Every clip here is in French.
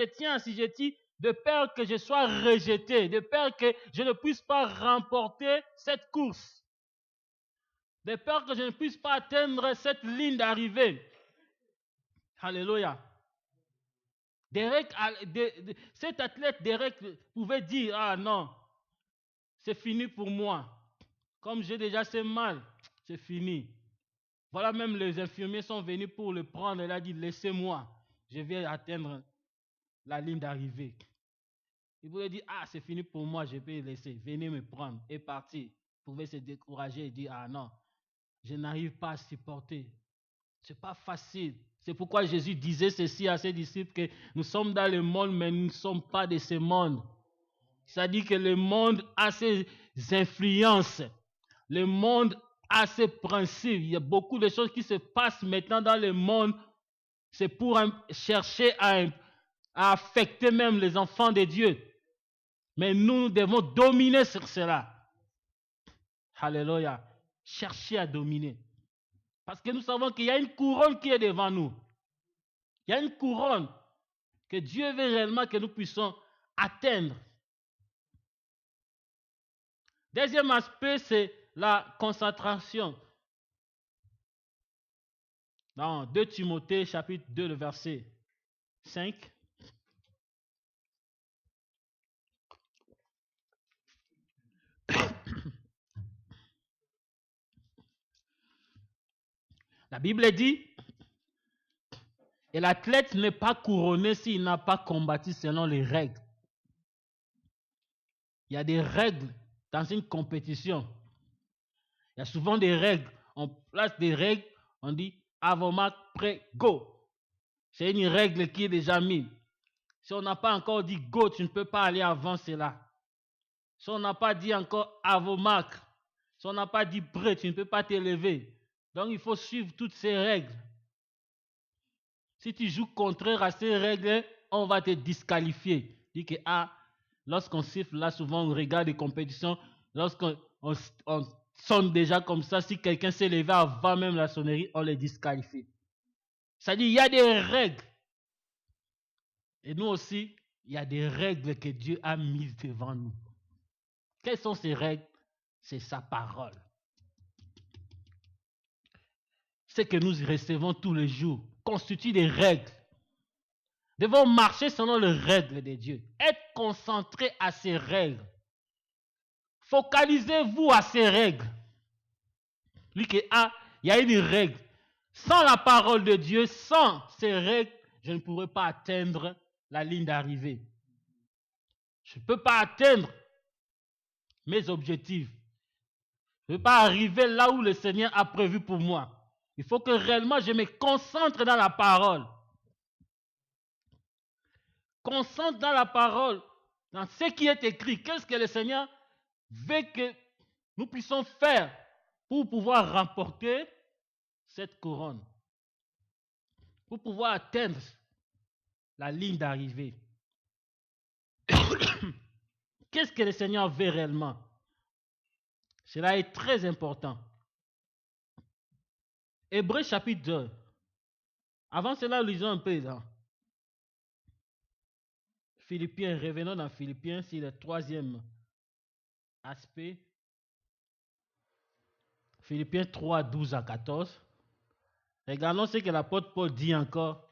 je tiens assujetti, de peur que je sois rejeté, de peur que je ne puisse pas remporter cette course, de peur que je ne puisse pas atteindre cette ligne d'arrivée. Alléluia. Cet athlète Derek pouvait dire, ah non, c'est fini pour moi. Comme j'ai déjà ce mal, c'est fini. Voilà, même les infirmiers sont venus pour le prendre. Il a dit, laissez-moi, je vais atteindre la ligne d'arrivée. Il voulait dire, ah, c'est fini pour moi, je vais laisser, venez me prendre et partir. Il pouvait se décourager et dire, ah non, je n'arrive pas à supporter. C'est pas facile. C'est pourquoi Jésus disait ceci à ses disciples, que nous sommes dans le monde, mais nous ne sommes pas de ce monde. C'est-à-dire que le monde a ses influences. Le monde a ses principes. Il y a beaucoup de choses qui se passent maintenant dans le monde. C'est pour chercher à affecter même les enfants de Dieu. Mais nous devons dominer sur cela. Alléluia. Chercher à dominer. Parce que nous savons qu'il y a une couronne qui est devant nous. Il y a une couronne que Dieu veut réellement que nous puissions atteindre. Deuxième aspect, c'est la concentration. Dans 2 Timothée, chapitre 2, le verset 5. La Bible dit, et l'athlète n'est pas couronné s'il n'a pas combattu selon les règles. Il y a des règles dans une compétition. Il y a souvent des règles. On place des règles, on dit avant match, prêt, go. C'est une règle qui est déjà mise. Si on n'a pas encore dit go, tu ne peux pas aller avant cela. Si on n'a pas dit encore avant match, si on n'a pas dit prêt, tu ne peux pas t'élever. Donc il faut suivre toutes ces règles. Si tu joues contraire à ces règles, on va te disqualifier. Dit que lorsqu'on siffle, là souvent on regarde les compétitions, lorsqu'on sonne déjà comme ça, si quelqu'un s'est levé avant même la sonnerie, on les disqualifie. C'est-à-dire, il y a des règles. Et nous aussi, il y a des règles que Dieu a mises devant nous. Quelles sont ces règles? C'est sa parole. Ce que nous recevons tous les jours constitue des règles. Nous devons marcher selon les règles de Dieu. Être concentré à ces règles. Focalisez-vous à ces règles. Lui qui il y a une règle. Sans la parole de Dieu, sans ces règles, je ne pourrai pas atteindre la ligne d'arrivée. Je ne peux pas atteindre mes objectifs. Je ne peux pas arriver là où le Seigneur a prévu pour moi. Il faut que réellement je me concentre dans la parole. Concentre dans la parole, dans ce qui est écrit. Qu'est-ce que le Seigneur veut que nous puissions faire pour pouvoir remporter cette couronne, pour pouvoir atteindre la ligne d'arrivée. Qu'est-ce que le Seigneur veut réellement? Cela est très important. Hébreux chapitre 2. Avant cela, lisons un peu dans Philippiens. Revenons dans Philippiens, c'est le troisième aspect. Philippiens 3, 12 à 14. Regardons ce que l'apôtre Paul dit encore.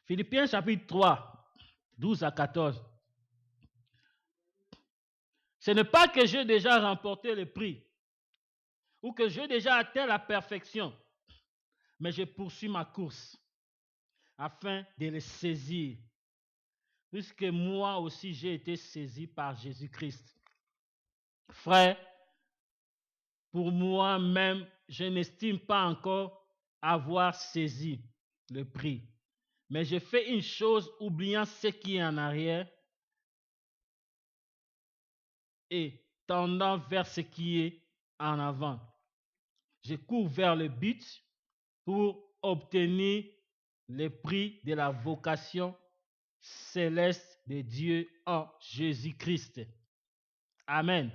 Philippiens chapitre 3, 12 à 14. Ce n'est pas que j'ai déjà remporté le prix ou que j'ai déjà atteint la perfection, mais je poursuis ma course afin de le saisir, puisque moi aussi j'ai été saisi par Jésus-Christ. Frère, pour moi-même, je n'estime pas encore avoir saisi le prix, mais je fais une chose, oubliant ce qui est en arrière et tendant vers ce qui est en avant. Je cours vers le but pour obtenir le prix de la vocation céleste de Dieu en Jésus-Christ. Amen.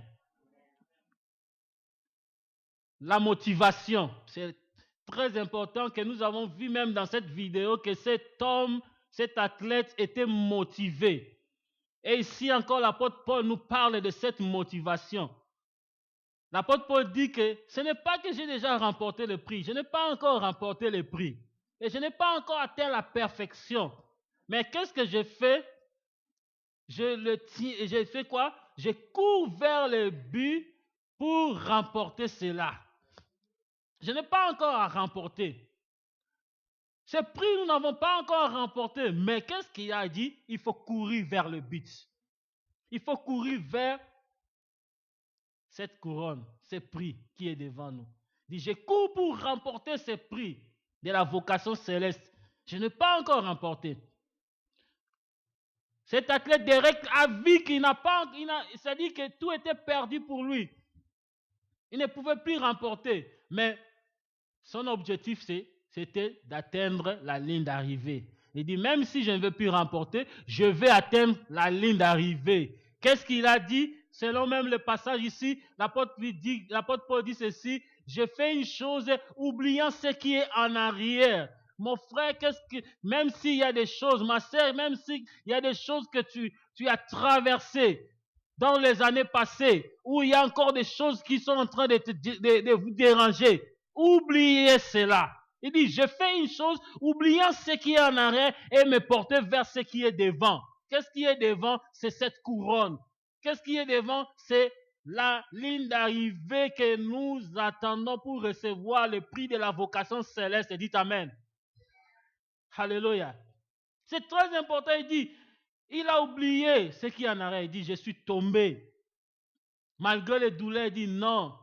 La motivation, c'est très important que nous avons vu même dans cette vidéo que cet homme, cet athlète était motivé. Et ici encore, l'apôtre Paul nous parle de cette motivation. L'apôtre Paul dit que ce n'est pas que j'ai déjà remporté le prix, je n'ai pas encore remporté le prix. Et je n'ai pas encore atteint la perfection. Mais qu'est-ce que je fais? Je fais quoi? Je cours vers le but pour remporter cela. Je n'ai pas encore à remporter. Ce prix, nous n'avons pas encore remporté. Mais qu'est-ce qu'il a dit? Il faut courir vers le but. Il faut courir vers cette couronne, ce prix qui est devant nous. Il dit, je cours pour remporter ce prix de la vocation céleste. Je n'ai pas encore remporté. Cet athlète Derek a vu qu'il n'a pas, c'est-à-dire que tout était perdu pour lui. Il ne pouvait plus remporter. Mais son objectif, c'était d'atteindre la ligne d'arrivée. Il dit, même si je ne veux plus remporter, je vais atteindre la ligne d'arrivée. Qu'est-ce qu'il a dit? Selon même le passage ici, l'apôtre Paul dit ceci, je fais une chose oubliant ce qui est en arrière. Mon frère, même s'il y a des choses, ma sœur, même s'il y a des choses que tu as traversées dans les années passées, où il y a encore des choses qui sont en train de vous déranger, oubliez cela. Il dit, je fais une chose, oubliant ce qui est en arrière et me porter vers ce qui est devant. Qu'est-ce qui est devant? C'est cette couronne. Qu'est-ce qui est devant? C'est la ligne d'arrivée que nous attendons pour recevoir le prix de la vocation céleste. Dites Amen. Alléluia. C'est très important. Il dit, il a oublié ce qui est en arrière. Il dit, je suis tombé. Malgré les douleurs, il dit, non.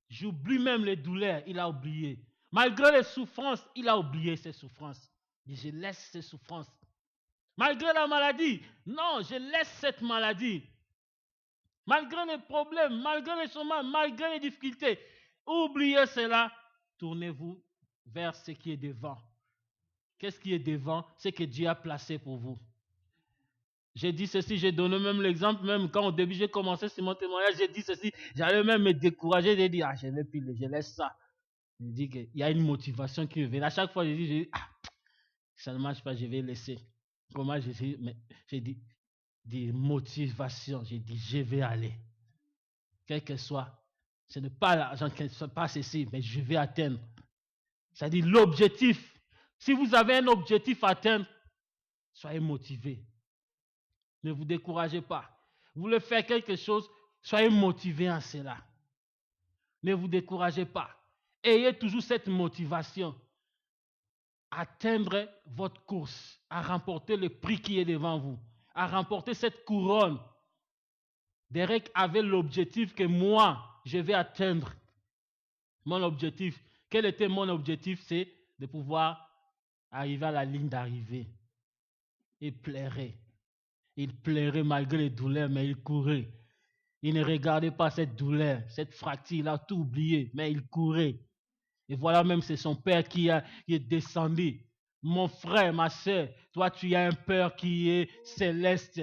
J'oublie même les douleurs. Il a oublié. Malgré les souffrances, il a oublié ses souffrances. Il dit, je laisse ces souffrances. Malgré la maladie, non, je laisse cette maladie. Malgré les problèmes, malgré les chômages, malgré les difficultés, oubliez cela. Tournez-vous vers ce qui est devant. Qu'est-ce qui est devant? C'est que Dieu a placé pour vous. J'ai dit ceci, j'ai donné même l'exemple, même quand au début j'ai commencé sur mon témoignage, j'ai dit ceci, j'allais même me décourager, j'ai dit, je vais plus, je laisse ça. J'ai dit qu'il y a une motivation qui me vient. À chaque fois, j'ai dit, ça ne marche pas, je vais laisser. Comment j'ai dit motivation, j'ai dit, je vais aller. Quel que soit, ce n'est pas l'argent, ce n'est pas ceci, mais je vais atteindre. C'est-à-dire l'objectif. Si vous avez un objectif à atteindre, soyez motivé. Ne vous découragez pas. Vous voulez faire quelque chose, soyez motivé en cela. Ne vous découragez pas. Ayez toujours cette motivation à atteindre votre course, à remporter le prix qui est devant vous, à remporter cette couronne. Derek avait l'objectif que moi, je vais atteindre. Mon objectif. Quel était mon objectif? C'est de pouvoir arriver à la ligne d'arrivée. Il plairait. Il plairait malgré les douleurs, mais il courait. Il ne regardait pas cette douleur, cette fracture, il a tout oublié, mais il courait. Et voilà même, c'est son père qui est descendu. Mon frère, ma soeur, toi tu as un père qui est céleste.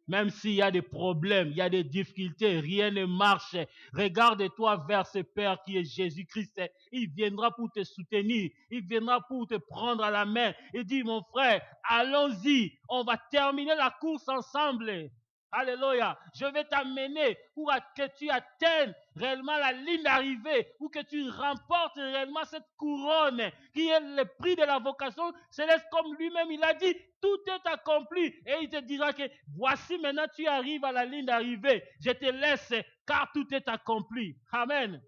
Même s'il y a des problèmes, il y a des difficultés, rien ne marche. Regarde-toi vers ce Père qui est Jésus-Christ. Il viendra pour te soutenir. Il viendra pour te prendre à la main. Il dit, mon frère, allons-y. On va terminer la course ensemble. Alléluia. Je vais t'amener pour que tu atteignes réellement la ligne d'arrivée, pour que tu remportes réellement cette couronne qui est le prix de la vocation céleste, comme lui-même il a dit, tout est accompli. Et il te dira que voici maintenant tu arrives à la ligne d'arrivée. Je te laisse car tout est accompli. Amen.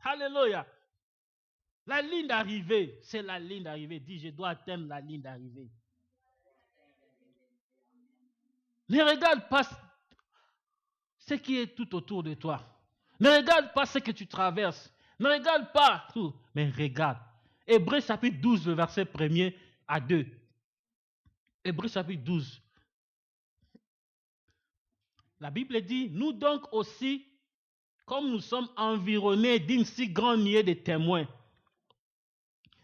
Alléluia. La ligne d'arrivée, c'est la ligne d'arrivée. Dis, je dois atteindre la ligne d'arrivée. Ne regarde pas ce qui est tout autour de toi. Ne regarde pas ce que tu traverses. Ne regarde pas tout, mais regarde. Hébreux chapitre 12, le verset 1er à 2. Hébreux chapitre 12. La Bible dit, nous donc aussi, comme nous sommes environnés d'une si grande nuée de témoins,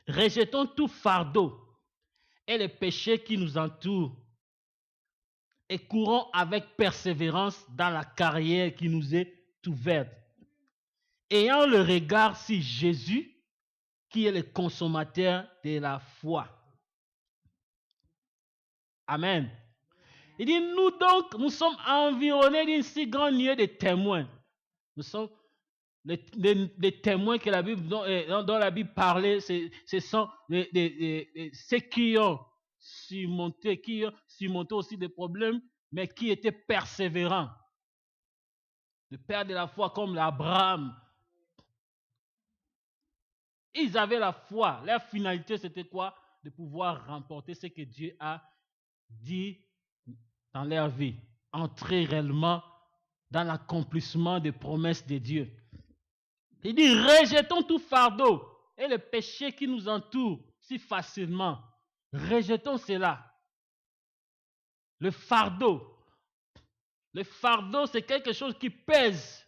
rejetons tout fardeau et les péchés qui nous entourent et courons avec persévérance dans la carrière qui nous est ouverte. Ayant le regard sur Jésus, qui est le consommateur de la foi. Amen. Il dit, nous donc, nous sommes environnés d'une si grande nuée de témoins. Nous sommes les témoins que la Bible, dont la Bible parlait, ce sont ceux qui ont surmonté aussi des problèmes, mais qui étaient persévérants. Le père de la foi comme l'Abraham. Ils avaient la foi. Leur finalité, c'était quoi? De pouvoir remporter ce que Dieu a dit dans leur vie. Entrer réellement dans l'accomplissement des promesses de Dieu. Il dit, rejetons tout fardeau et le péché qui nous entoure si facilement. Rejetons cela. Le fardeau. Le fardeau, c'est quelque chose qui pèse.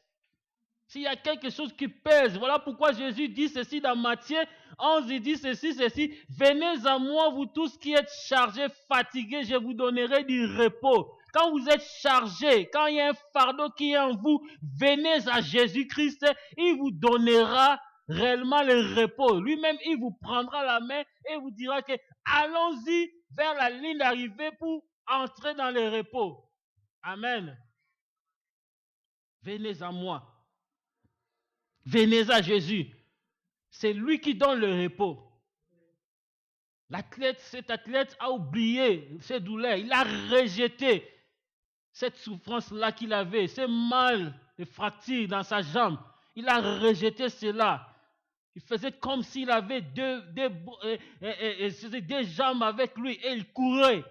S'il y a quelque chose qui pèse, voilà pourquoi Jésus dit ceci dans Matthieu 11, il dit ceci. Venez à moi, vous tous qui êtes chargés, fatigués, je vous donnerai du repos. Quand vous êtes chargés, quand il y a un fardeau qui est en vous, venez à Jésus-Christ, il vous donnera réellement le repos. Lui-même, il vous prendra la main et vous dira que allons-y vers la ligne d'arrivée pour entrer dans le repos. Amen. Venez à moi. Venez à Jésus. C'est lui qui donne le repos. Cet athlète a oublié ses douleurs. Il a rejeté cette souffrance-là qu'il avait, ce mal de fracture dans sa jambe. Il a rejeté cela. Il faisait comme s'il avait deux jambes avec lui et il courait.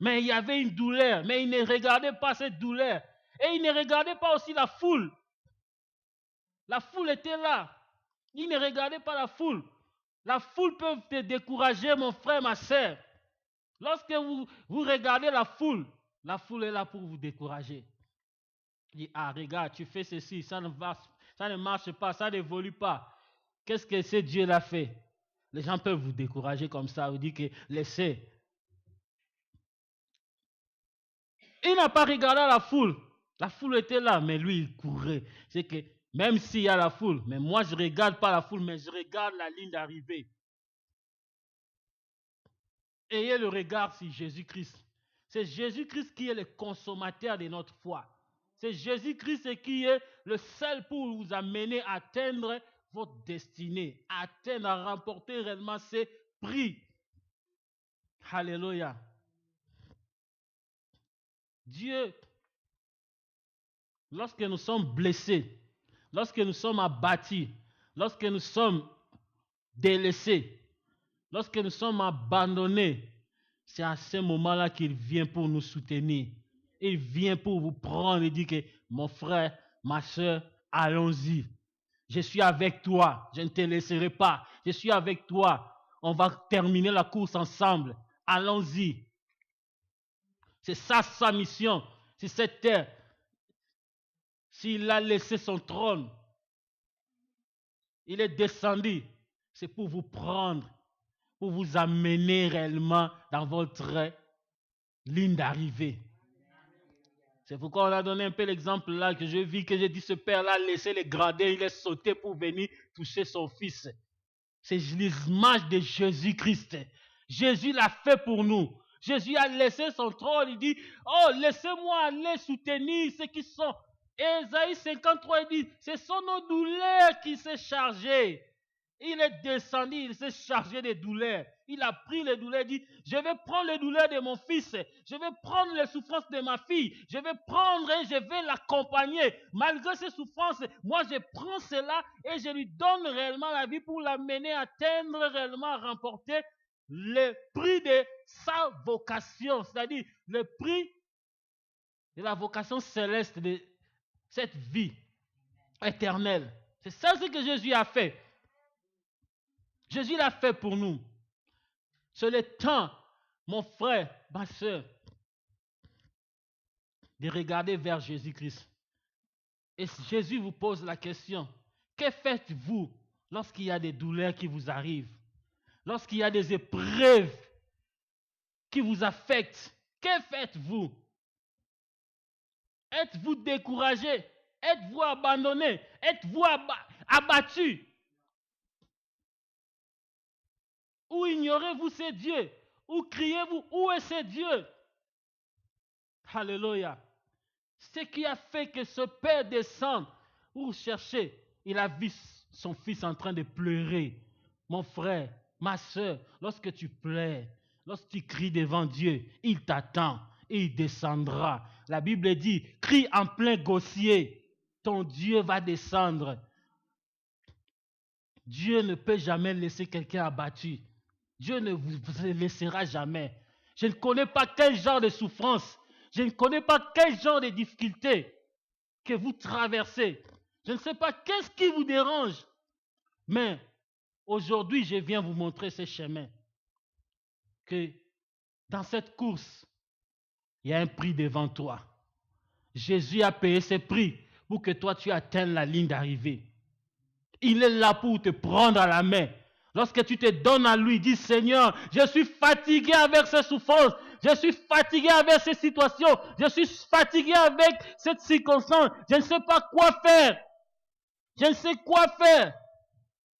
Mais il y avait une douleur. Mais il ne regardait pas cette douleur. Et il ne regardait pas aussi la foule. La foule était là. Il ne regardait pas la foule. La foule peut te décourager, mon frère, ma sœur. Lorsque vous regardez la foule est là pour vous décourager. Il dit, regarde, tu fais ceci, ça ne marche pas, ça n'évolue pas. Qu'est-ce que ce Dieu l'a fait? Les gens peuvent vous décourager comme ça, vous dire que laissez. Il n'a pas regardé la foule. La foule était là, mais lui, il courait. C'est que même s'il y a la foule, mais moi, je ne regarde pas la foule, mais je regarde la ligne d'arrivée. Ayez le regard sur Jésus-Christ. C'est Jésus-Christ qui est le consommateur de notre foi. C'est Jésus-Christ qui est le seul pour vous amener à atteindre votre destinée, à atteindre, à remporter réellement ces prix. Alléluia. Dieu, lorsque nous sommes blessés, lorsque nous sommes abattus, lorsque nous sommes délaissés, lorsque nous sommes abandonnés, c'est à ce moment-là qu'il vient pour nous soutenir. Il vient pour vous prendre et dire que mon frère, ma soeur, allons-y. Je suis avec toi, je ne te laisserai pas. Je suis avec toi. On va terminer la course ensemble. Allons-y. C'est ça sa mission. C'est cette terre. S'il a laissé son trône, il est descendu. C'est pour vous prendre, pour vous amener réellement dans votre ligne d'arrivée. C'est pourquoi on a donné un peu l'exemple là que je vis, que j'ai dit ce père-là a laissé les gradins, il est sauté pour venir toucher son fils. C'est l'image de Jésus-Christ. Jésus l'a fait pour nous. Jésus a laissé son trône, il dit, oh, laissez-moi aller soutenir ceux qui sont. Ésaïe 53, il dit, ce sont nos douleurs qui s'est chargé. Il est descendu, il s'est chargé des douleurs. Il a pris les douleurs, il dit, je vais prendre les douleurs de mon fils. Je vais prendre les souffrances de ma fille. Je vais prendre et je vais l'accompagner. Malgré ses souffrances, moi je prends cela et je lui donne réellement la vie pour l'amener à atteindre réellement, à remporter le prix de sa vocation. C'est-à-dire le prix de la vocation céleste de cette vie éternelle. C'est ça ce que Jésus a fait. Jésus l'a fait pour nous. C'est le temps, mon frère, ma soeur, de regarder vers Jésus-Christ. Et Jésus vous pose la question, que faites-vous lorsqu'il y a des douleurs qui vous arrivent? Lorsqu'il y a des épreuves qui vous affectent. Que faites-vous? Êtes-vous découragé? Êtes-vous abandonné? Êtes-vous abattu? Ou ignorez-vous ces dieux? Ou criez-vous, où est ce Dieu? Alléluia. Ce qui a fait que ce père descende pour chercher, il a vu son fils en train de pleurer. Mon frère, ma soeur, lorsque tu pleures, lorsque tu cries devant Dieu, il t'attend et il descendra. La Bible dit, crie en plein gosier, ton Dieu va descendre. Dieu ne peut jamais laisser quelqu'un abattu. Dieu ne vous laissera jamais. Je ne connais pas quel genre de souffrance, je ne connais pas quel genre de difficulté que vous traversez. Je ne sais pas qu'est-ce qui vous dérange. Mais aujourd'hui, je viens vous montrer ce chemin. Que dans cette course, il y a un prix devant toi. Jésus a payé ce prix pour que toi, tu atteignes la ligne d'arrivée. Il est là pour te prendre à la main. Lorsque tu te donnes à lui, dis Seigneur, je suis fatigué avec ces souffrances. Je suis fatigué avec ces situations. Je suis fatigué avec cette circonstance. Je ne sais pas quoi faire. Je ne sais quoi faire.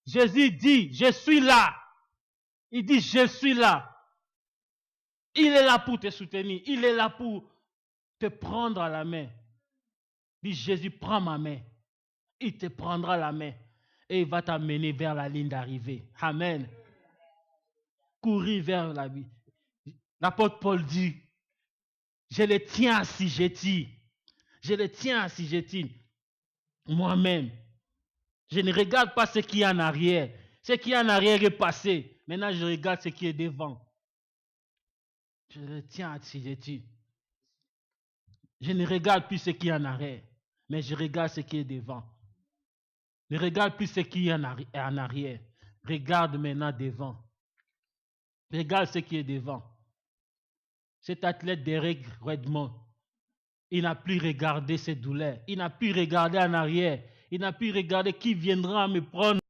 Jésus dit, je suis là. Il dit, je suis là. Il est là pour te soutenir. Il est là pour te prendre à la main. Dis, Jésus, prends ma main. Il te prendra la main. Et il va t'amener vers la ligne d'arrivée. Amen. Courir vers la vie. L'apôtre Paul dit, je le tiens assujetti. Je le tiens assujetti. Moi-même. Je ne regarde pas ce qui est en arrière. Ce qui est en arrière est passé. Maintenant, je regarde ce qui est devant. Je le tiens assujetti. Je ne regarde plus ce qui est en arrière. Mais je regarde ce qui est devant. Ne regarde plus ce qui est en arrière. Regarde maintenant devant. Regarde ce qui est devant. Cet athlète Derek Redmond, il n'a plus regardé ses douleurs. Il n'a plus regardé en arrière. Il n'a plus regardé qui viendra me prendre.